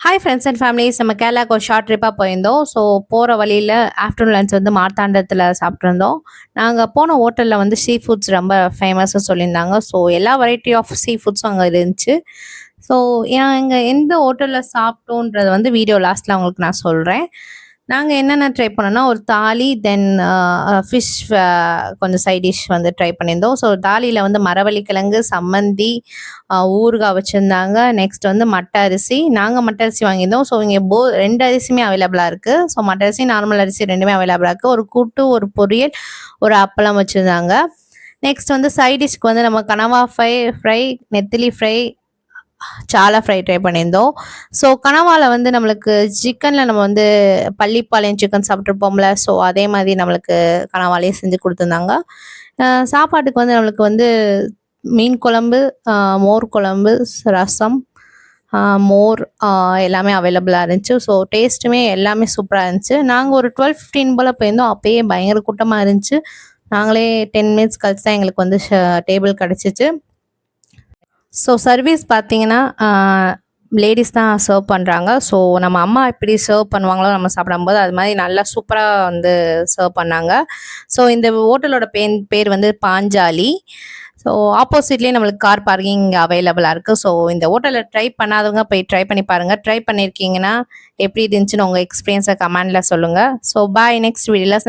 Hi friends and families, நம்ம கேரளாவுக்கு ஒரு ஷார்ட் ட்ரிப்பாக போயிருந்தோம். ஸோ போகிற வழியில் ஆஃப்டர்நூன் லன்ச் வந்து மார்த்தாண்டத்தில் சாப்பிட்ருந்தோம். நாங்கள் போன ஹோட்டலில் வந்து சீ ஃபுட்ஸ் ரொம்ப ஃபேமஸ்ன்னு சொல்லியிருந்தாங்க. ஸோ எல்லா வெரைட்டி ஆஃப் சீ ஃபுட்ஸும் அங்கே இருந்துச்சு. ஸோ நாங்கள் எந்த ஹோட்டலில் சாப்பிட்டோன்றத வந்து வீடியோ லாஸ்ட்டில் உங்களுக்கு நான் சொல்கிறேன். நாங்கள் என்னென்ன ட்ரை பண்ணோம்னா, ஒரு தாலி, தென் ஃபிஷ், கொஞ்சம் சைட் டிஷ் வந்து ட்ரை பண்ணியிருந்தோம். ஸோ தாலியில் வந்து மரவள்ளிக்கிழங்கு, சம்மந்தி, ஊறுகாய் வச்சுருந்தாங்க. நெக்ஸ்ட் வந்து மட்டை அரிசி. நாங்கள் மட்டை அரிசி வாங்கியிருந்தோம். ஸோ இங்கே 2 அரிசியுமே அவைலபிளாக இருக்குது. ஸோ மட்டை அரிசி, நார்மல் அரிசி ரெண்டுமே அவைலபிளாக இருக்குது. ஒரு கூட்டு, ஒரு பொரியல், ஒரு அப்பளம் வச்சுருந்தாங்க. நெக்ஸ்ட் வந்து சைட் டிஷ்க்கு வந்து நம்ம கனவா ஃப்ரை, நெத்திலி ஃப்ரை, சாலா ஃப்ரை ட்ரை பண்ணியிருந்தோம். ஸோ கனவாவில் வந்து நம்மளுக்கு சிக்கனில் நம்ம வந்து பள்ளிப்பாளையம் சிக்கன் சாப்பிட்ருப்போம்ல, ஸோ அதே மாதிரி நம்மளுக்கு கனவாலேயே செஞ்சு கொடுத்துருந்தாங்க. சாப்பாட்டுக்கு வந்து நம்மளுக்கு வந்து மீன் குழம்பு, மோர் குழம்பு, ரசம், மோர், எல்லாமே அவைலபிளாக இருந்துச்சு. ஸோ டேஸ்ட்டுமே எல்லாமே சூப்பராக இருந்துச்சு. நாங்கள் ஒரு 12-15 போல் போயிருந்தோம். அப்போயே பயங்கர கூட்டமாக இருந்துச்சு. நாங்களே 10 மினிட்ஸ் கழிச்சு தான் எங்களுக்கு வந்து டேபிள் கிடச்சிச்சு. ஸோ சர்வீஸ் பார்த்தீங்கன்னா, லேடிஸ் தான் சர்வ் பண்ணுறாங்க. ஸோ நம்ம அம்மா எப்படி சர்வ் பண்ணுவாங்களோ நம்ம சாப்பிடும்போது, அது மாதிரி நல்லா சூப்பராக வந்து சர்வ் பண்ணாங்க. ஸோ இந்த ஹோட்டலோட பேர் வந்து பாஞ்சாலி. ஸோ ஆப்போசிட்லேயே நம்மளுக்கு கார் பார்க்கிங் அவைலபிளாக இருக்குது. ஸோ இந்த ஹோட்டலில் ட்ரை பண்ணாதவங்க போய் ட்ரை பண்ணி பாருங்கள். ட்ரை பண்ணியிருக்கீங்கன்னா எப்படி இருந்துச்சுன்னு உங்கள் எக்ஸ்பீரியன்ஸை கமெண்டில் சொல்லுங்கள். ஸோ பாய், நெக்ஸ்ட் வீடியோவில்